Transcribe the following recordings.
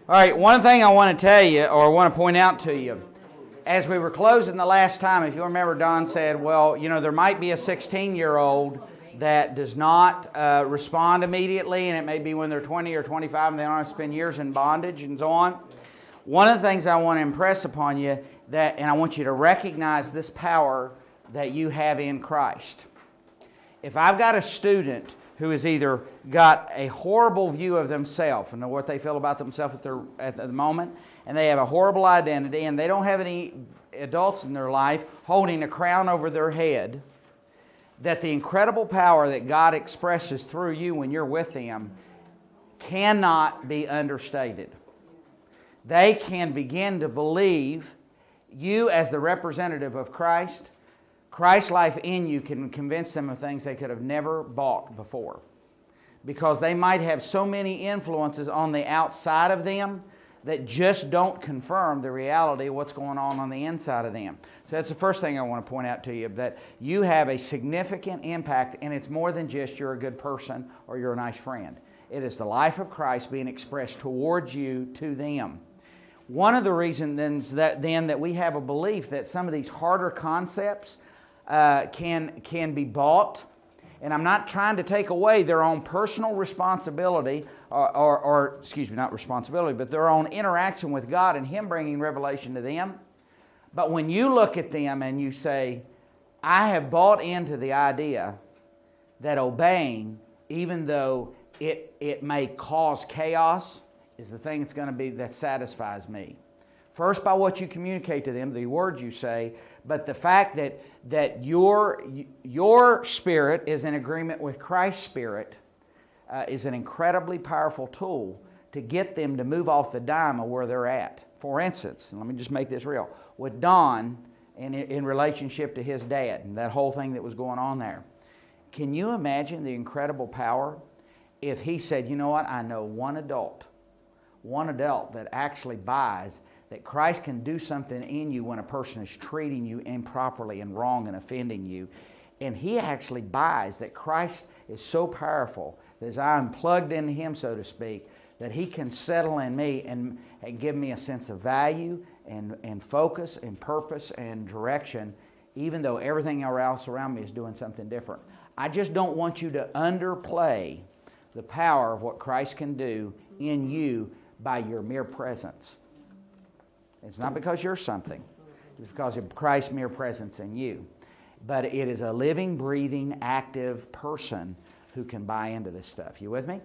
All right, one thing I want to tell you, or I want to point out to you, as we were closing the last time, if you remember, Don said, well, there might be a 16-year-old that does not respond immediately, and it may be when they're 20 or 25 and they don't have to spend years in bondage and so on. One of the things I want to impress upon you, and I want you to recognize this power that you have in Christ. If I've got a student who has either got a horrible view of themselves and what they feel about themselves at the moment, and they have a horrible identity, and they don't have any adults in their life holding a crown over their head, that the incredible power that God expresses through you when you're with them cannot be understated. They can begin to believe you as the representative of Christ. Christ's life in you can convince them of things they could have never bought before. Because they might have so many influences on the outside of them that just don't confirm the reality of what's going on the inside of them. So that's the first thing I want to point out to you, that you have a significant impact, and it's more than just you're a good person or you're a nice friend. It is the life of Christ being expressed towards you to them. One of the reasons that we have a belief that some of these harder concepts can be bought, and I'm not trying to take away their own personal responsibility, or not responsibility, but their own interaction with God and Him bringing revelation to them. But when you look at them and you say, I have bought into the idea that obeying, even though it may cause chaos, is the thing that satisfies me. First, by what you communicate to them, the words you say, but the fact that your spirit is in agreement with Christ's spirit is an incredibly powerful tool to get them to move off the dime of where they're at. For instance, and let me just make this real, with Don in relationship to his dad and that whole thing that was going on there. Can you imagine the incredible power if he said, you know what, I know one adult that actually buys that Christ can do something in you when a person is treating you improperly and wrong and offending you. And he actually buys that Christ is so powerful that as I'm plugged into Him, so to speak, that He can settle in me and give me a sense of value and focus and purpose and direction, even though everything else around me is doing something different. I just don't want you to underplay the power of what Christ can do in you by your mere presence. It's not because you're something. It's because of Christ's mere presence in you. But it is a living, breathing, active person who can buy into this stuff. You with me?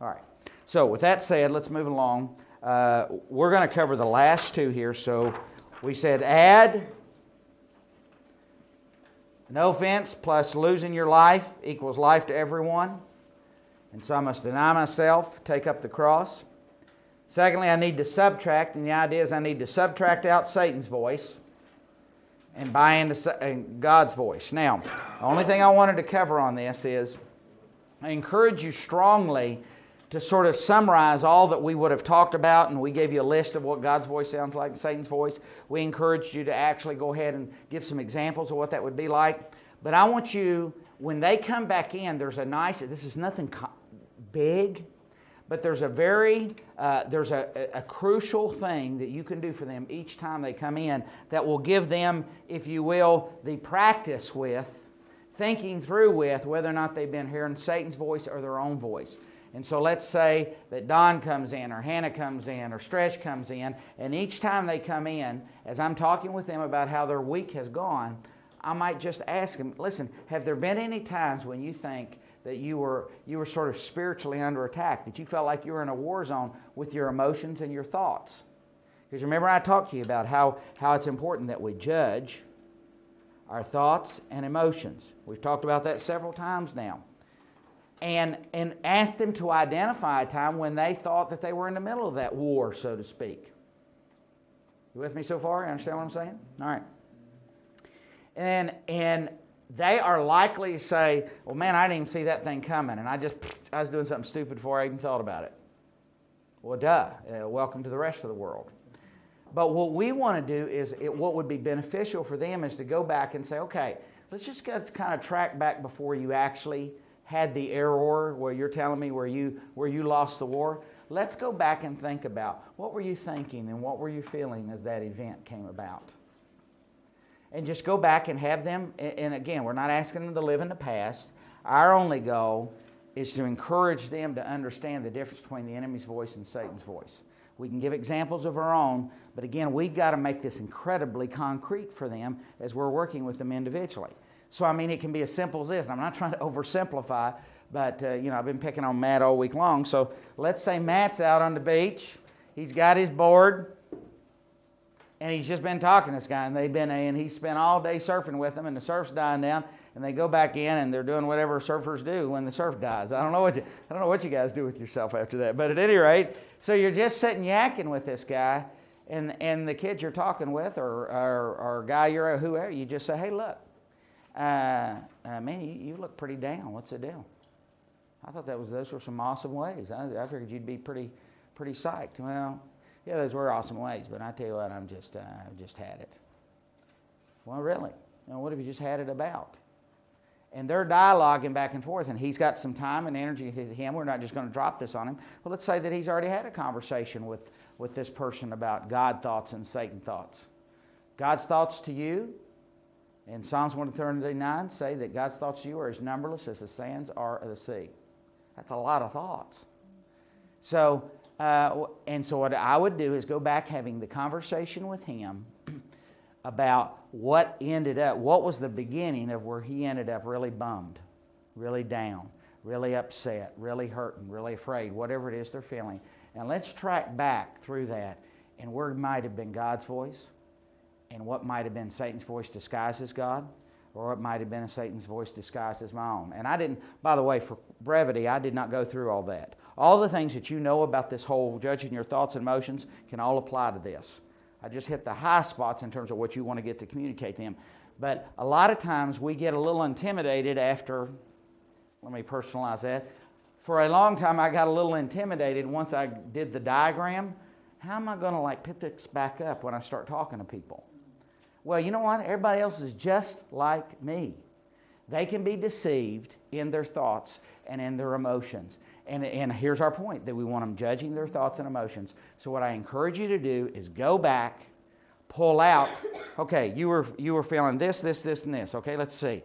All right. So with that said, let's move along. We're going to cover the last two here. So we said add, no offense, plus losing your life equals life to everyone. And so I must deny myself, take up the cross. Secondly, I need to subtract, and the idea is I need to subtract out Satan's voice and buy into God's voice. Now, the only thing I wanted to cover on this is I encourage you strongly to sort of summarize all that we would have talked about, and we gave you a list of what God's voice sounds like and Satan's voice. We encouraged you to actually go ahead and give some examples of what that would be like. But I want you, when they come back in, there's a nice, this is nothing big, but there's a crucial thing that you can do for them each time they come in that will give them, if you will, the practice with, thinking through with whether or not they've been hearing Satan's voice or their own voice. And so let's say that Don comes in, or Hannah comes in, or Stretch comes in, and each time they come in, as I'm talking with them about how their week has gone, I might just ask them, listen, have there been any times when you think that you were sort of spiritually under attack, that you felt like you were in a war zone with your emotions and your thoughts? Because remember I talked to you about how it's important that we judge our thoughts and emotions. We've talked about that several times now. And ask them to identify a time when they thought that they were in the middle of that war, so to speak. You with me so far? You understand what I'm saying? All right. And they are likely to say, well, man, I didn't even see that thing coming, and I was doing something stupid before I even thought about it. Well, welcome to the rest of the world. But what we want to do is, what would be beneficial for them is to go back and say, okay, let's just kind of track back before you actually had the error where you're telling me where you lost the war. let's go back and think about what were you thinking and what were you feeling as that event came about. And just go back and have them, and again, we're not asking them to live in the past. Our only goal is to encourage them to understand the difference between the enemy's voice and Satan's voice. We can give examples of our own, but again, we've got to make this incredibly concrete for them as we're working with them individually. So, I mean, it can be as simple as this, and I'm not trying to oversimplify, but, I've been picking on Matt all week long. So let's say Matt's out on the beach. He's got his board, and he's just been talking to this guy, and he spent all day surfing with them, and the surf's dying down, and they go back in, and they're doing whatever surfers do when the surf dies. I don't know what you guys do with yourself after that, but at any rate, so you're just sitting yakking with this guy, and the kid you're talking with, or guy you're whoever, you just say, hey, look, man, you look pretty down. What's the deal? I thought those were some awesome ways. I figured you'd be pretty psyched. Well, yeah, those were awesome ways, but I tell you what, I've just had it. Well, really? What have you just had it about? And they're dialoguing back and forth, and he's got some time and energy to him. We're not just going to drop this on him. Well, let's say that he's already had a conversation with this person about God thoughts and Satan thoughts. God's thoughts to you, in Psalms 139, say that God's thoughts to you are as numberless as the sands are of the sea. That's a lot of thoughts. So, so what I would do is go back having the conversation with him about what was the beginning of where he ended up really bummed, really down, really upset, really hurting, really afraid, whatever it is they're feeling. And let's track back through that and where it might have been God's voice and what might have been Satan's voice disguised as God, or what might have been Satan's voice disguised as my own. And I didn't, by the way, for brevity, I did not go through all that. All the things that you know about this whole judging your thoughts and emotions can all apply to this. I just hit the high spots in terms of what you want to get to communicate to them. But a lot of times we get a little intimidated after, let me personalize that. For a long time I got a little intimidated once I did the diagram. How am I going to pick this back up when I start talking to people? Well, you know what? Everybody else is just like me. They can be deceived in their thoughts and in their emotions. And here's our point, that we want them judging their thoughts and emotions. So what I encourage you to do is go back, pull out, okay, you were feeling this, and this. Okay, let's see.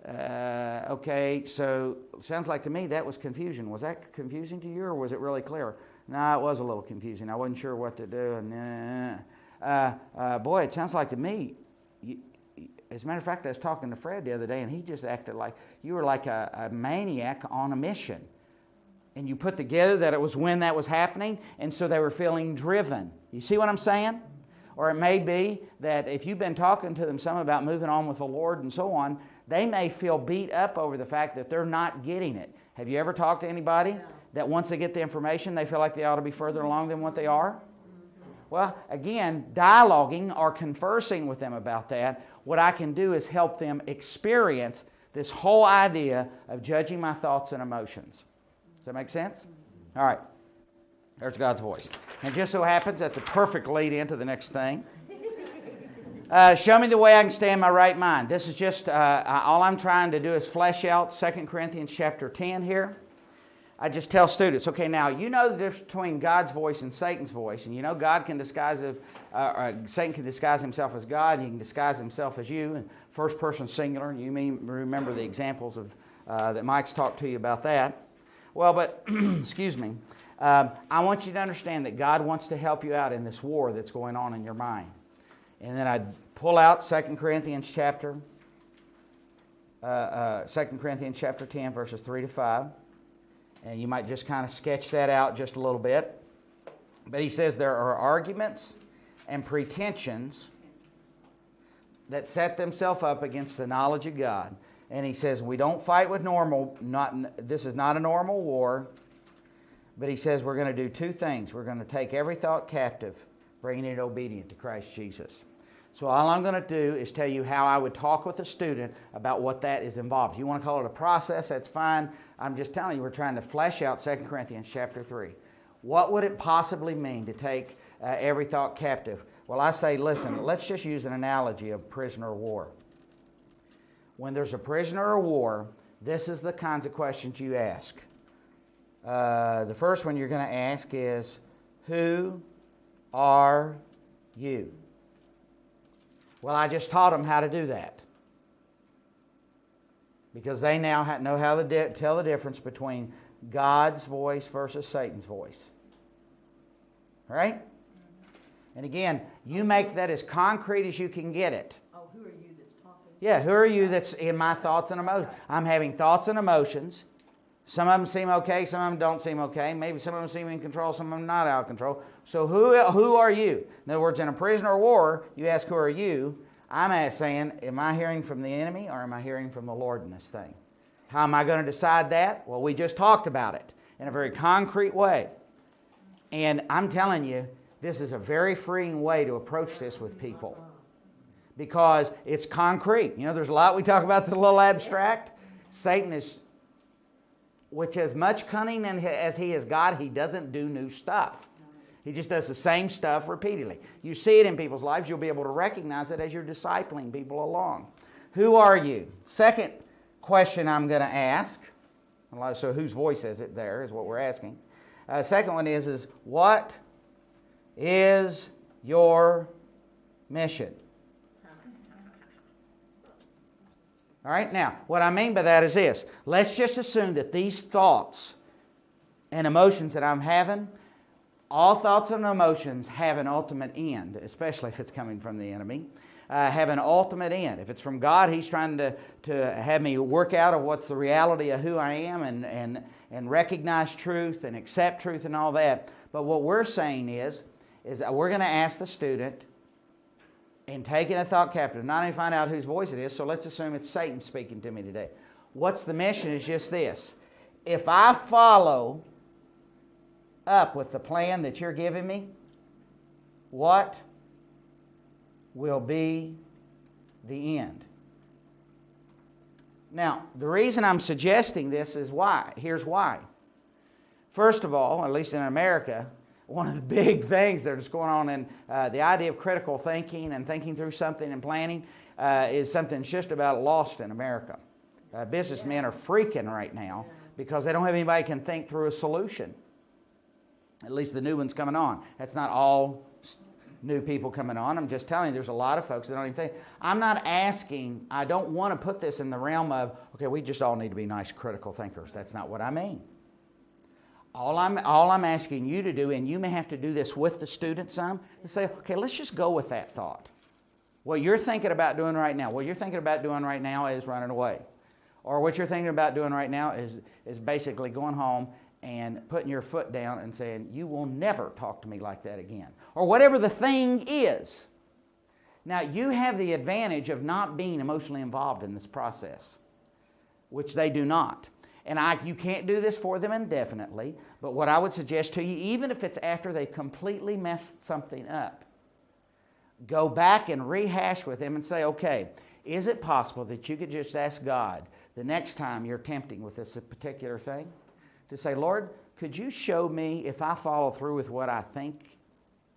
Okay, so sounds like to me that was confusion. Was that confusing to you, or was it really clear? No, it was a little confusing. I wasn't sure what to do. And boy, it sounds like to me, as a matter of fact, I was talking to Fred the other day, and he just acted like you were like a maniac on a mission. And you put together that it was when that was happening, and so they were feeling driven. You see what I'm saying? Or it may be that if you've been talking to them some about moving on with the Lord and so on, they may feel beat up over the fact that they're not getting it. Have you ever talked to anybody that once they get the information, they feel like they ought to be further along than what they are? Well, again, dialoguing or conversing with them about that, what I can do is help them experience this whole idea of judging my thoughts and emotions. Does that make sense? All right. There's God's voice. And just so happens, that's a perfect lead into the next thing. Show me the way I can stay in my right mind. This is just, all I'm trying to do is flesh out 2 Corinthians chapter 10 here. I just tell students, okay, now you know the difference between God's voice and Satan's voice, and you know Satan can disguise himself as God, and he can disguise himself as you, and first person singular. You may remember the examples of that Mike's talked to you about that. Well, but excuse me, I want you to understand that God wants to help you out in this war that's going on in your mind. And then I'd pull out 2 Corinthians chapter 10, verses 3 to 5. And you might just kind of sketch that out just a little bit. But he says there are arguments and pretensions that set themselves up against the knowledge of God. And he says we don't fight with this is not a normal war. But he says we're going to do two things. We're going to take every thought captive, bringing it obedient to Christ Jesus. So all I'm going to do is tell you how I would talk with a student about what that is involved. If you want to call it a process, that's fine. I'm just telling you we're trying to flesh out 2 Corinthians chapter 3. What would it possibly mean to take every thought captive? Well, I say, listen, let's just use an analogy of prisoner of war. When there's a prisoner of war, this is the kinds of questions you ask. The first one you're going to ask is, who are you? Well, I just taught them how to do that. Because they now know how to tell the difference between God's voice versus Satan's voice. Right? And again, you make that as concrete as you can get it. Oh, who are you that's talking? Yeah, who are you that's in my thoughts and emotions? I'm having thoughts and emotions. Some of them seem okay, some of them don't seem okay. Maybe some of them seem in control, some of them not out of control. So who are you? In other words, in a prisoner of war, you ask, who are you? I'm saying, am I hearing from the enemy or am I hearing from the Lord in this thing? How am I going to decide that? Well, we just talked about it in a very concrete way. And I'm telling you, this is a very freeing way to approach this with people. Because it's concrete. You know, there's a lot we talk about that's a little abstract. Satan is, which as much cunning as he has got, he doesn't do new stuff. He just does the same stuff repeatedly. You see it in people's lives. You'll be able to recognize it as you're discipling people along. Who are you? Second question I'm going to ask. So whose voice is it there is what we're asking. Second one is what is your mission? All right, now, what I mean by that is this. Let's just assume that these thoughts and emotions that I'm having, all thoughts and emotions have an ultimate end, especially if it's coming from the enemy, have an ultimate end. If it's from God, He's trying to have me work out of what's the reality of who I am and recognize truth and accept truth and all that. But what we're saying is that we're going to ask the student, in taking a thought captive, not only find out whose voice it is, so let's assume it's Satan speaking to me today. What's the mission is just this. If I follow up with the plan that you're giving me, what will be the end? Now, the reason I'm suggesting this is why. Here's why. First of all, at least in America, one of the big things that's going on in the idea of critical thinking and thinking through something and planning is something that's just about lost in America. Businessmen are freaking right now because they don't have anybody who can think through a solution. At least the new one's coming on. That's not all new people coming on. I'm just telling you, there's a lot of folks that don't even think. I'm not asking, I don't want to put this in the realm of, okay, we just all need to be nice critical thinkers. That's not what I mean. All I'm asking you to do, and you may have to do this with the students some, is say, okay, let's just go with that thought. What you're thinking about doing right now, is running away. Or what you're thinking about doing right now is basically going home and putting your foot down and saying, you will never talk to me like that again. Or whatever the thing is. Now, you have the advantage of not being emotionally involved in this process, which they do not. And you can't do this for them indefinitely, but what I would suggest to you, even if it's after they completely messed something up, go back and rehash with them and say, okay, is it possible that you could just ask God the next time you're tempting with this particular thing to say, Lord, could you show me if I follow through with what I think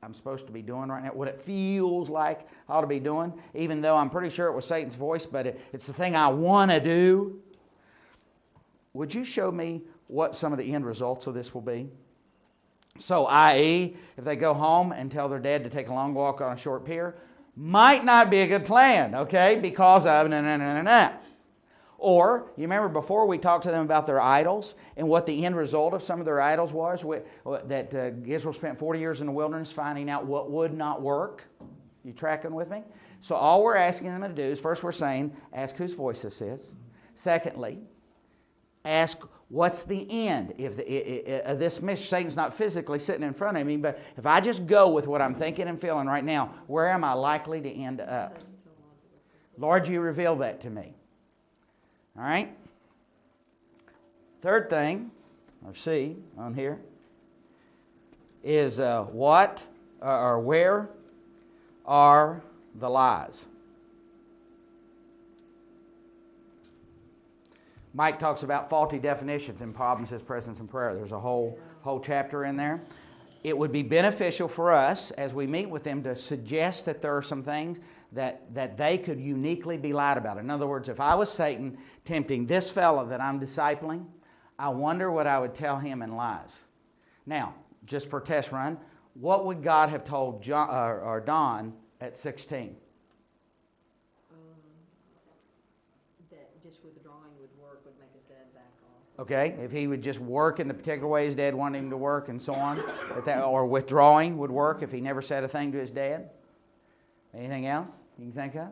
I'm supposed to be doing right now, what it feels like I ought to be doing, even though I'm pretty sure it was Satan's voice, but it's the thing I want to do. Would you show me what some of the end results of this will be? So, i.e., if they go home and tell their dad to take a long walk on a short pier, might not be a good plan, okay, because of Or, you remember before we talked to them about their idols and what the end result of some of their idols was, that Israel spent 40 years in the wilderness finding out what would not work? You tracking with me? So all we're asking them to do is, first we're saying, ask whose voice this is. Secondly, ask what's the end of this mission. Satan's not physically sitting in front of me, but if I just go with what I'm thinking and feeling right now, where am I likely to end up? Lord, you reveal that to me. All right? Third thing, or C on here, is what or where are the lies? Mike talks about faulty definitions in Problems, His Presence, and Prayer. There's a whole chapter in there. It would be beneficial for us as we meet with them to suggest that there are some things that they could uniquely be lied about. In other words, if I was Satan tempting this fellow that I'm discipling, I wonder what I would tell him in lies. Now, just for test run, what would God have told John, or Don at 16? That just withdrawing would work, would make his dad back off. Okay, if he would just work in the particular way his dad wanted him to work and so on, or withdrawing would work if he never said a thing to his dad. Anything else you can think of?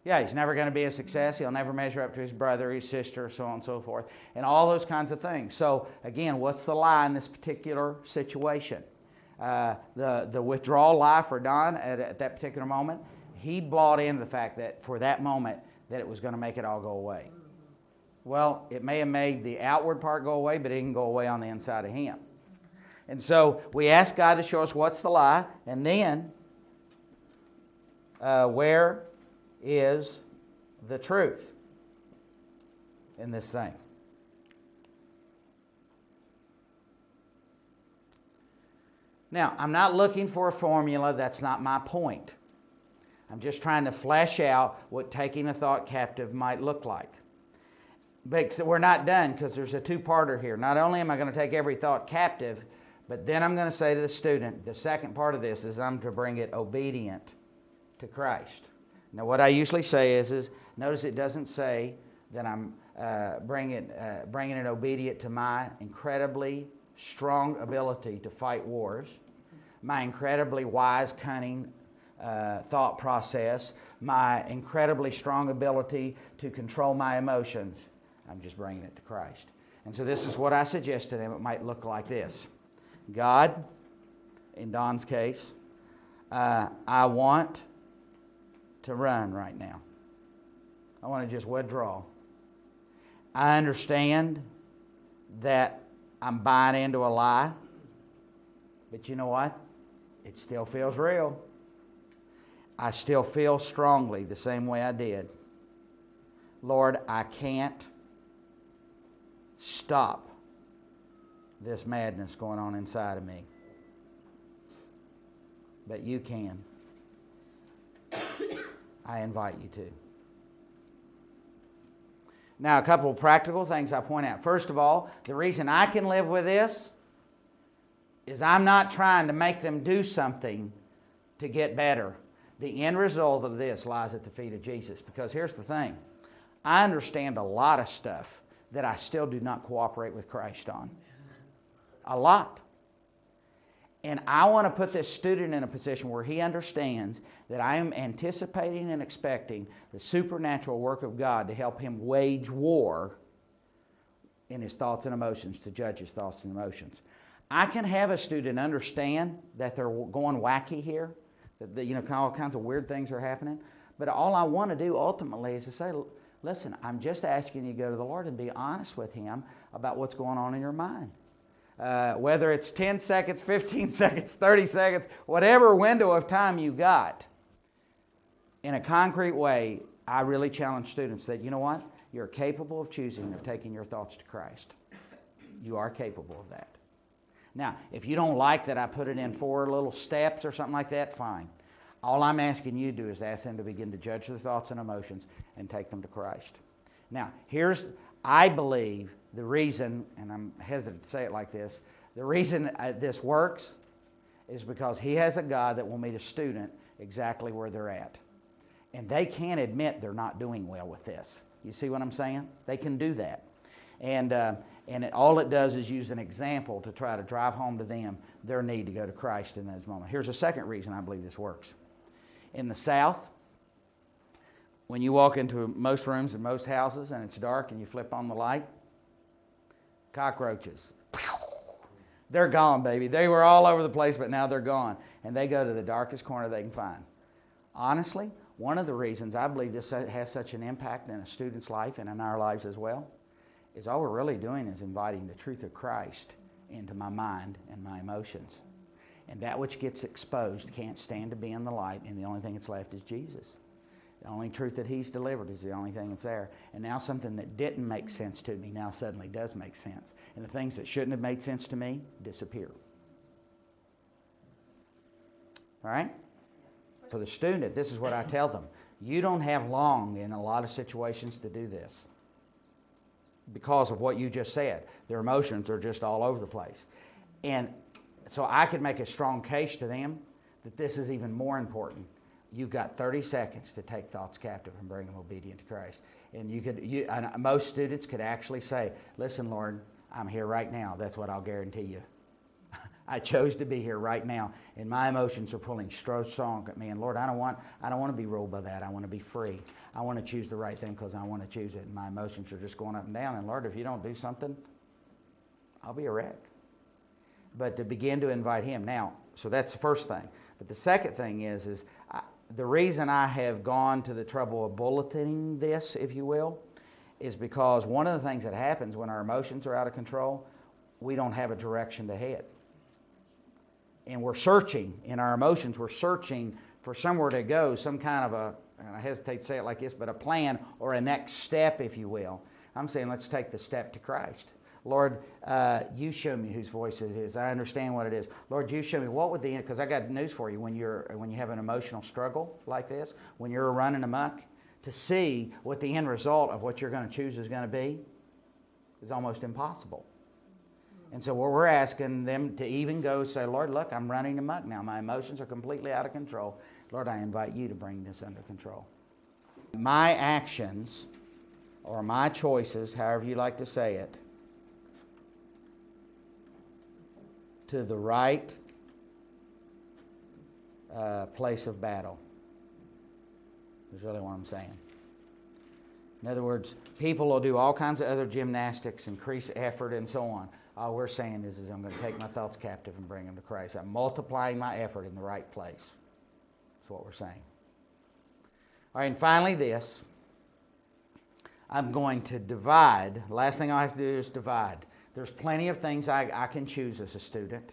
Yeah, he's never going to be a success. He'll never measure up to his brother, his sister, so on and so forth, and all those kinds of things. So, again, what's the lie in this particular situation? The withdrawal lie for Don at that particular moment, he bought into the fact that for that moment that it was going to make it all go away. Well, it may have made the outward part go away, but it didn't go away on the inside of him. And so we ask God to show us what's the lie, and then where is the truth in this thing. Now, I'm not looking for a formula. That's not my point. I'm just trying to flesh out what taking a thought captive might look like. But we're not done, because there's a two-parter here. Not only am I going to take every thought captive, but then I'm going to say to the student, the second part of this is I'm to bring it obedient to Christ. Now, what I usually say is notice it doesn't say that I'm bringing it obedient to my incredibly strong ability to fight wars, my incredibly wise, cunning thought process, my incredibly strong ability to control my emotions. I'm just bringing it to Christ. And so this is what I suggest to them. It might look like this. God, in Don's case, I want to run right now. I want to just withdraw. I understand that I'm buying into a lie, but you know what? It still feels real. I still feel strongly the same way I did. Lord, I can't stop this madness going on inside of me, but you can. I invite you to. Now, a couple of practical things I point out. First of all, the reason I can live with this is I'm not trying to make them do something to get better. The end result of this lies at the feet of Jesus. Because here's the thing. I understand a lot of stuff that I still do not cooperate with Christ on. A lot. And I want to put this student in a position where he understands that I am anticipating and expecting the supernatural work of God to help him wage war in his thoughts and emotions, to judge his thoughts and emotions. I can have a student understand that they're going wacky here, that all kinds of weird things are happening, but all I want to do ultimately is to say, listen, I'm just asking you to go to the Lord and be honest with Him about what's going on in your mind. Whether it's 10 seconds, 15 seconds, 30 seconds, whatever window of time you got, in a concrete way, I really challenge students that, you know what? You're capable of choosing, of taking your thoughts to Christ. You are capable of that. Now, if you don't like that I put it in 4 little steps or something like that, fine. All I'm asking you to do is ask them to begin to judge their thoughts and emotions and take them to Christ. Now, here's, I believe, the reason, and I'm hesitant to say it like this, the reason this works is because He has a God that will meet a student exactly where they're at. And they can't admit they're not doing well with this. You see what I'm saying? They can do that. And all it does is use an example to try to drive home to them their need to go to Christ in those moments. Here's a second reason I believe this works. In the South, when you walk into most rooms in most houses and it's dark and you flip on the light, cockroaches. They're gone, baby. They were all over the place, but now they're gone. And they go to the darkest corner they can find. Honestly, one of the reasons I believe this has such an impact in a student's life and in our lives as well is all we're really doing is inviting the truth of Christ into my mind and my emotions. And that which gets exposed can't stand to be in the light, and the only thing that's left is Jesus. The only truth that He's delivered is the only thing that's there. And now something that didn't make sense to me now suddenly does make sense. And the things that shouldn't have made sense to me disappear. All right? For the student, this is what I tell them. You don't have long in a lot of situations to do this. because of what you just said. Their emotions are just all over the place. And so I could make a strong case to them that this is even more important. You've got 30 seconds to take thoughts captive and bring them obedient to Christ. And and most students could actually say, listen, Lord, I'm here right now. That's what I'll guarantee you. I chose to be here right now, and my emotions are pulling so strong at me. And Lord, I don't want to be ruled by that. I want to be free. I want to choose the right thing because I want to choose it. And my emotions are just going up and down. And Lord, if you don't do something, I'll be a wreck. But to begin to invite Him now. So that's the first thing. But the second thing is the reason I have gone to the trouble of bulleting this, if you will, is because one of the things that happens when our emotions are out of control, we don't have a direction to head. And we're searching in our emotions, we're searching for somewhere to go, some kind of and I hesitate to say it like this, but a plan or a next step, if you will. I'm saying let's take the step to Christ. Lord, you show me whose voice it is. I understand what it is. Lord, you show me what would the end, because I got news for you when you have an emotional struggle like this, when you're running amok, to see what the end result of what you're going to choose is going to be is almost impossible. And so we're asking them to even go say, Lord, look, I'm running amok now. My emotions are completely out of control. Lord, I invite you to bring this under control. My actions, or my choices, however you like to say it, to the right place of battle is really what I'm saying. In other words, people will do all kinds of other gymnastics, increase effort, and so on. All we're saying is I'm going to take my thoughts captive and bring them to Christ. I'm multiplying my effort in the right place. That's what we're saying. All right, and finally this. I'm going to divide. Last thing I have to do is divide. There's plenty of things I can choose as a student.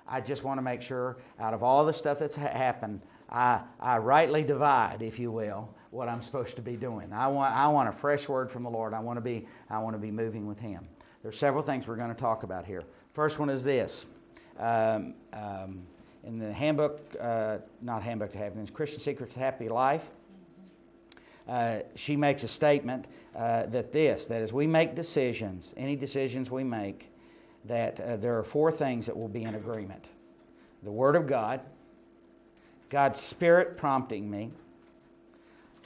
I just want to make sure out of all the stuff that's happened, I rightly divide, if you will, what I'm supposed to be doing. I want a fresh word from the Lord. I want to be moving with Him. There's several things we're going to talk about here. First one is this. In the handbook, not Handbook to Happiness, Christian Secrets to Happy Life, she makes a statement that as we make decisions, any decisions we make, that there are four things that will be in agreement. The Word of God, God's Spirit prompting me,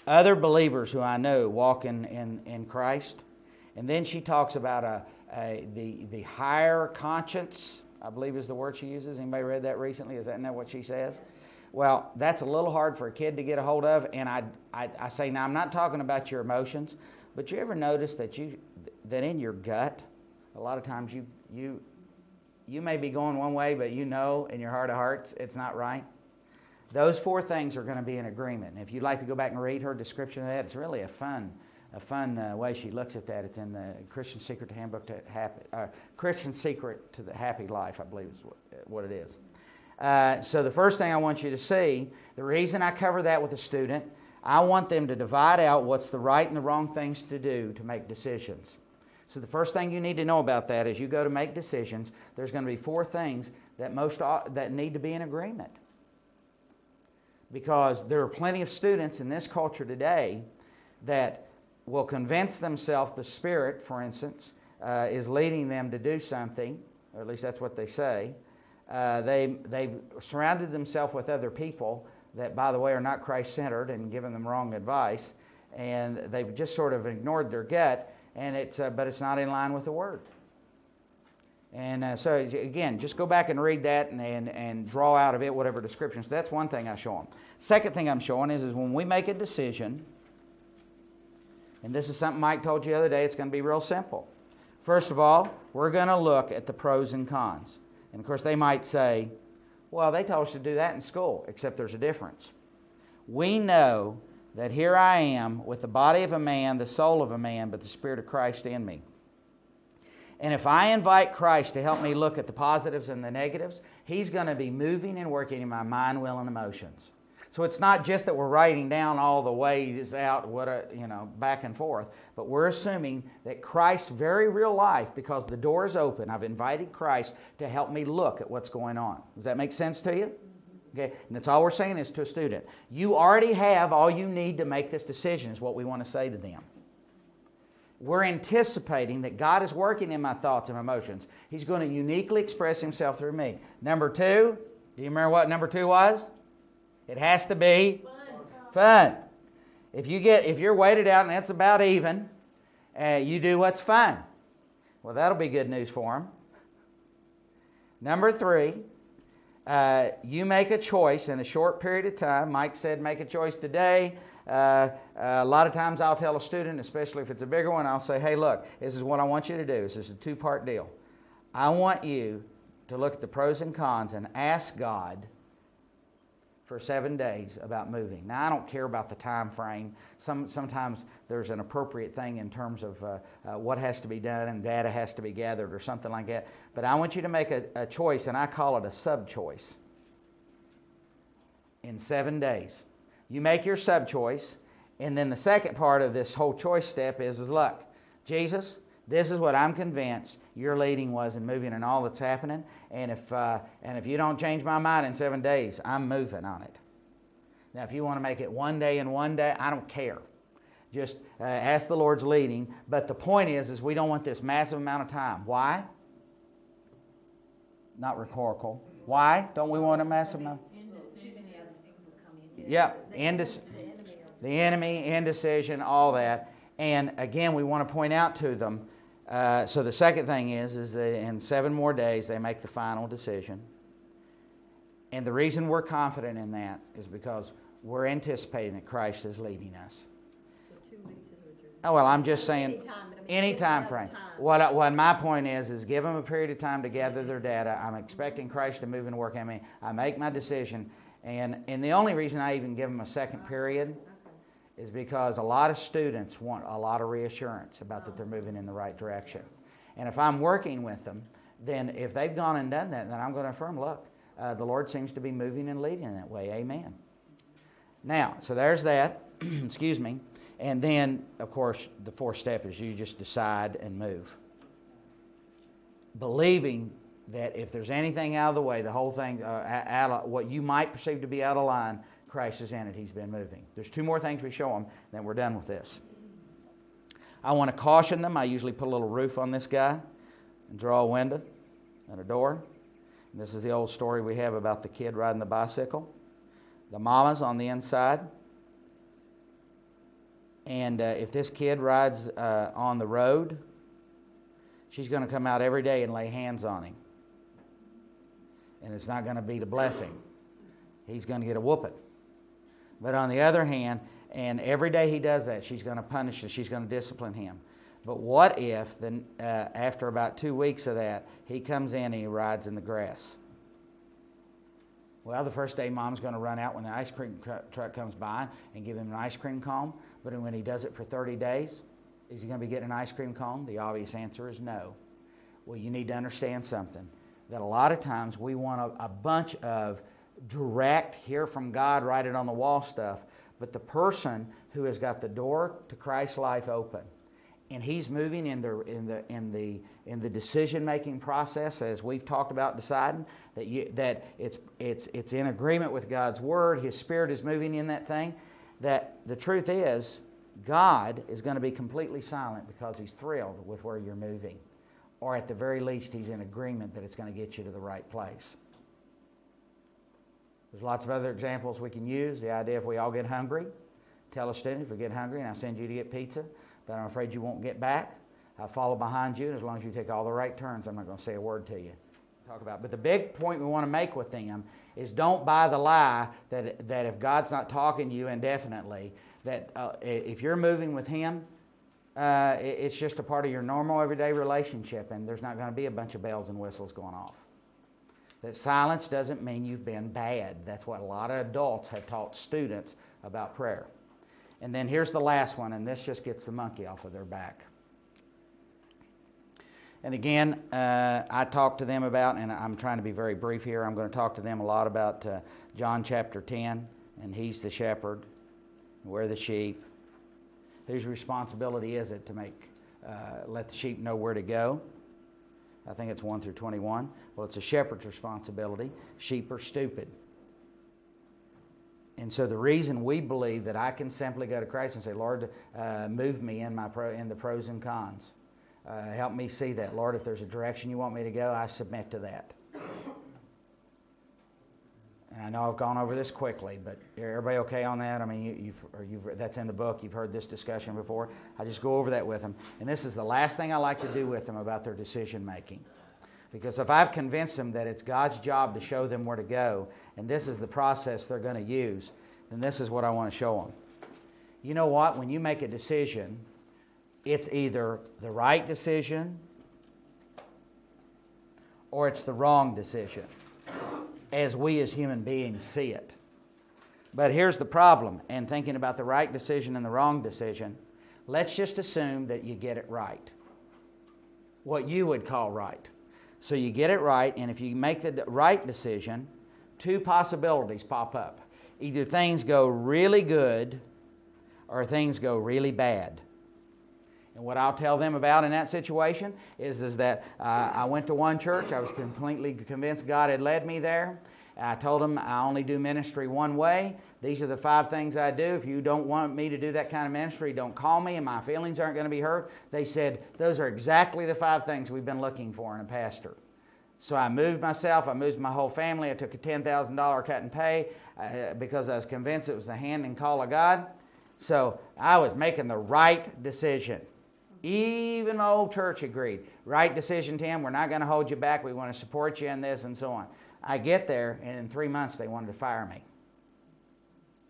other believers who I know walk in Christ, and then she talks about the higher conscience, I believe is the word she uses. Anybody read that recently? Isn't that what she says? Well, that's a little hard for a kid to get a hold of, and I say, now I'm not talking about your emotions, but you ever notice that in your gut, a lot of times you may be going one way, but you know in your heart of hearts it's not right? Those four things are going to be in agreement. And if you'd like to go back and read her description of that, it's really a fun way she looks at that. It's in the Christian Secret to the Happy Life, I believe is what it is. So the first thing I want you to see, the reason I cover that with a student, I want them to divide out what's the right and the wrong things to do to make decisions. So the first thing you need to know about that is you go to make decisions, there's going to be four things that need to be in agreement. Because there are plenty of students in this culture today that will convince themselves the Spirit, for instance, is leading them to do something, or at least that's what they say. They've surrounded themselves with other people that, by the way, are not Christ-centered and giving them wrong advice, and they've just sort of ignored their gut, and but it's not in line with the Word. And so, again, just go back and read that and draw out of it whatever description. So that's one thing I show them. Second thing I'm showing is when we make a decision, and this is something Mike told you the other day, it's going to be real simple. First of all, we're going to look at the pros and cons. And, of course, they might say, well, they told us to do that in school, except there's a difference. We know that here I am with the body of a man, the soul of a man, but the Spirit of Christ in me. And if I invite Christ to help me look at the positives and the negatives, He's going to be moving and working in my mind, will, and emotions. So it's not just that we're writing down all the ways out, back and forth, but we're assuming that Christ's very real life, because the door is open, I've invited Christ to help me look at what's going on. Does that make sense to you? Okay, and that's all we're saying is to a student. You already have all you need to make this decision, is what we want to say to them. we're anticipating that God is working in my thoughts and emotions. He's going to uniquely express Himself through me. Number 2, do you remember what number 2 was? It has to be fun. If you're weighted out and that's about even, you do what's fun. Well, that'll be good news for them. Number 3, you make a choice in a short period of time. Mike said make a choice today. A lot of times I'll tell a student, especially if it's a bigger one, I'll say, hey, look, this is what I want you to do. This is a 2-part deal. I want you to look at the pros and cons and ask God for 7 days about moving. Now, I don't care about the time frame. Sometimes there's an appropriate thing in terms of what has to be done and data has to be gathered or something like that. But I want you to make a choice, and I call it a sub-choice, in 7 days. You make your sub-choice, and then the second part of this whole choice step is look, Jesus, this is what I'm convinced your leading was in moving and all that's happening. And if you don't change my mind in 7 days, I'm moving on it. Now, if you want to make it 1 day and 1 day, I don't care. Just ask the Lord's leading. But the point is we don't want this massive amount of time. Why? Not rhetorical. Why don't we want a massive amount? Yeah, the enemy, indecision, all that. And again, we want to point out to them. So the second thing is that in 7 more days they make the final decision. And the reason we're confident in that is because we're anticipating that Christ is leading us. So 2 weeks is what you're... Oh, well, I'm just saying any time time frame. time. What my point is give them a period of time to gather their data. I'm expecting Christ to move and work in me. I make my decision. And the only reason I even give them a second period is because a lot of students want a lot of reassurance about that they're moving in the right direction. And if I'm working with them, then if they've gone and done that, then I'm going to affirm, look, the Lord seems to be moving and leading in that way. Amen. Now, so there's that. Excuse me. And then, of course, the 4th step is you just decide and move. Believing that if there's anything out of the way, the whole thing, what you might perceive to be out of line, Christ is in it. He's been moving. There's 2 more things we show them, then we're done with this. I want to caution them. I usually put a little roof on this guy and draw a window and a door. And this is the old story we have about the kid riding the bicycle. The mama's on the inside. And if this kid rides on the road, she's going to come out every day and lay hands on him. And it's not going to be the blessing. He's going to get a whooping. But on the other hand, and every day he does that, she's going to punish him. She's going to discipline him. But what if, after about 2 weeks of that, he comes in and he rides in the grass? Well, the first day, Mom's going to run out when the ice cream truck comes by and give him an ice cream cone. But when he does it for 30 days, is he going to be getting an ice cream cone? The obvious answer is no. Well, you need to understand something. That a lot of times we want a bunch of direct, hear from God, write it on the wall stuff. But the person who has got the door to Christ's life open, and he's moving in the decision-making process, as we've talked about deciding that it's in agreement with God's word. His Spirit is moving in that thing. That the truth is, God is going to be completely silent because He's thrilled with where you're moving, or at the very least, He's in agreement that it's going to get you to the right place. There's lots of other examples we can use. The idea if we all get hungry, tell a student if we get hungry and I send you to get pizza, but I'm afraid you won't get back. I'll follow behind you, and as long as you take all the right turns, I'm not going to say a word to you. But the big point we want to make with them is don't buy the lie that if God's not talking to you indefinitely, that if you're moving with Him, it's just a part of your normal everyday relationship, and there's not going to be a bunch of bells and whistles going off. That silence doesn't mean you've been bad. That's what a lot of adults have taught students about prayer. And then here's the last one, and this just gets the monkey off of their back. And again, I talked to them about, and I'm trying to be very brief here, I'm going to talk to them a lot about John chapter 10, and He's the shepherd, we're the sheep. Whose responsibility is it to let the sheep know where to go? I think it's 1 through 21. Well, it's a shepherd's responsibility. Sheep are stupid. And so the reason we believe that I can simply go to Christ and say, Lord, move me in the pros and cons. Help me see that. Lord, if there's a direction you want me to go, I submit to that. And I know I've gone over this quickly, but everybody okay on that? I mean, that's in the book. You've heard this discussion before. I just go over that with them. And this is the last thing I like to do with them about their decision making. Because if I've convinced them that it's God's job to show them where to go, and this is the process they're going to use, then this is what I want to show them. You know what? When you make a decision, it's either the right decision or it's the wrong decision, as we as human beings see it. But here's the problem, and thinking about the right decision and the wrong decision, let's just assume that you get it right. What you would call right. So you get it right, and if you make the right decision, two possibilities pop up. Either things go really good or things go really bad. And what I'll tell them about in that situation is that I went to one church. I was completely convinced God had led me there. I told them I only do ministry one way. These are the 5 things I do. If you don't want me to do that kind of ministry, don't call me and my feelings aren't going to be hurt. They said, those are exactly the 5 things we've been looking for in a pastor. So I moved myself. I moved my whole family. I took a $10,000 cut in pay because I was convinced it was the hand and call of God. So I was making the right decision. Even the old church agreed. Right decision, Tim. We're not going to hold you back. We want to support you in this and so on. I get there, and in 3 months they wanted to fire me.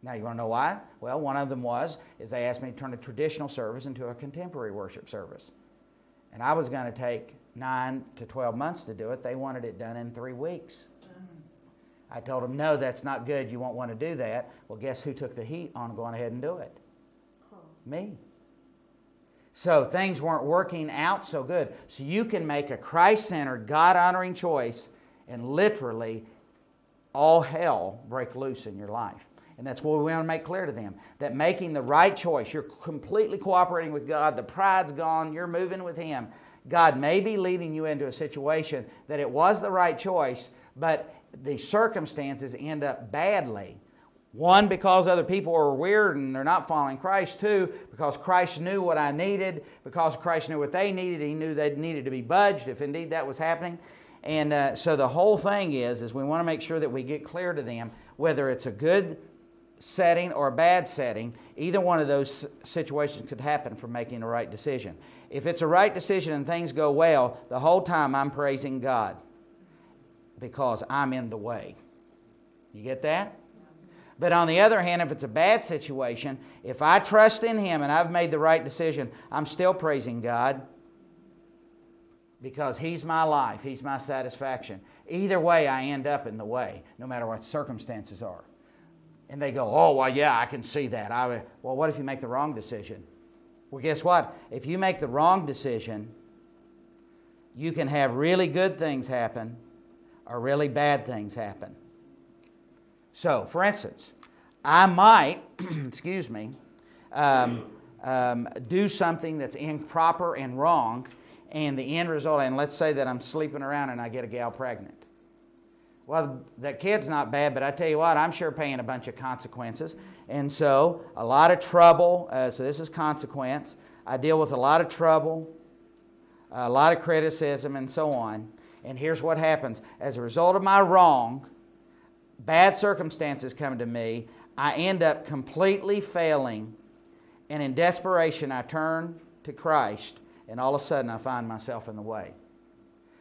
Now, you want to know why? Well, one of them is they asked me to turn a traditional service into a contemporary worship service. And I was going to take 9 to 12 months to do it. They wanted it done in 3 weeks. I told them, no, that's not good. You won't want to do that. Well, guess who took the heat on going ahead and do it? Me. So things weren't working out so good. So you can make a Christ-centered, God-honoring choice and literally all hell break loose in your life. And that's what we want to make clear to them. That making the right choice, you're completely cooperating with God, the pride's gone, you're moving with Him. God may be leading you into a situation that it was the right choice, but the circumstances end up badly. 1, because other people are weird and they're not following Christ. 2, because Christ knew what I needed. Because Christ knew what they needed, He knew they needed to be budged if indeed that was happening. And so the whole thing is we want to make sure that we get clear to them, whether it's a good setting or a bad setting, either one of those situations could happen from making the right decision. If it's a right decision and things go well, the whole time I'm praising God because I'm in the way. You get that? But on the other hand, if it's a bad situation, if I trust in Him and I've made the right decision, I'm still praising God because He's my life. He's my satisfaction. Either way, I end up in the way, no matter what circumstances are. And they go, oh, well, yeah, I can see that. Well, what if you make the wrong decision? Well, guess what? If you make the wrong decision, you can have really good things happen or really bad things happen. So, for instance, I might, do something that's improper and wrong, and the end result, and let's say that I'm sleeping around and I get a gal pregnant. Well, that kid's not bad, but I tell you what, I'm sure paying a bunch of consequences. And so, a lot of trouble, so this is consequence. I deal with a lot of trouble, a lot of criticism, and so on. And here's what happens. As a result of my wrong, bad circumstances come to me, I end up completely failing, and in desperation I turn to Christ, and all of a sudden I find myself in the way.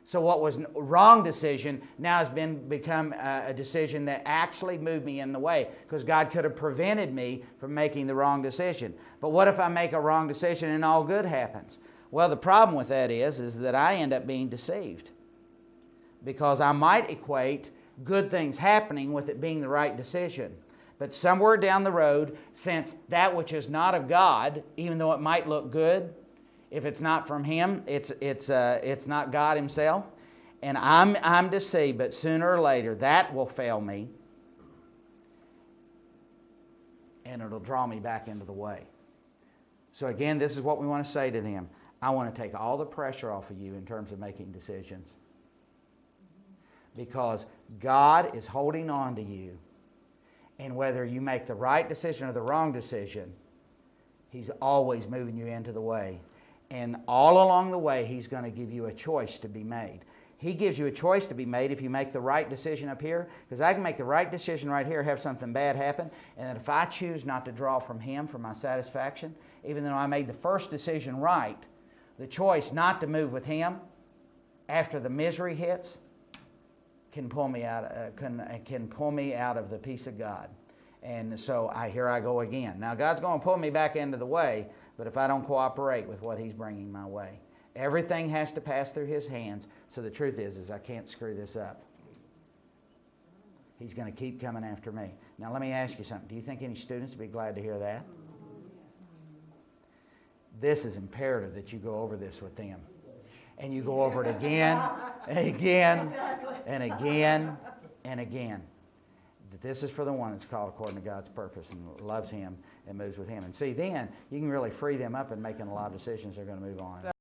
So what was a wrong decision now has become a decision that actually moved me in the way, because God could have prevented me from making the wrong decision. But what if I make a wrong decision and all good happens? Well, the problem with that is that I end up being deceived, because I might equate good things happening with it being the right decision. But somewhere down the road, since that which is not of God, even though it might look good, if it's not from Him, it's not God Himself, and I'm deceived. But sooner or later, that will fail me, and it'll draw me back into the way. So again, this is what we want to say to them. I want to take all the pressure off of you in terms of making decisions, because God is holding on to you, And whether you make the right decision or the wrong decision, He's always moving you into the way. And all along the way, He's going to give you a choice to be made. He gives you a choice to be made if you make the right decision up here. Because I can make the right decision right here, have something bad happen, and then if I choose not to draw from Him for my satisfaction, even though I made the first decision right, the choice not to move with Him after the misery hits can pull me out. Can pull me out of the peace of God. And so here I go again. Now God's going to pull me back into the way, but if I don't cooperate with what He's bringing my way, everything has to pass through His hands. So the truth is I can't screw this up. He's going to keep coming after me. Now let me ask you something. Do you think any students would be glad to hear that? This is imperative that you go over this with them. And you go over it again, and again, and again, and again. That this is for the one that's called according to God's purpose and loves Him and moves with Him. And see, then you can really free them up in making a lot of decisions they're going to move on.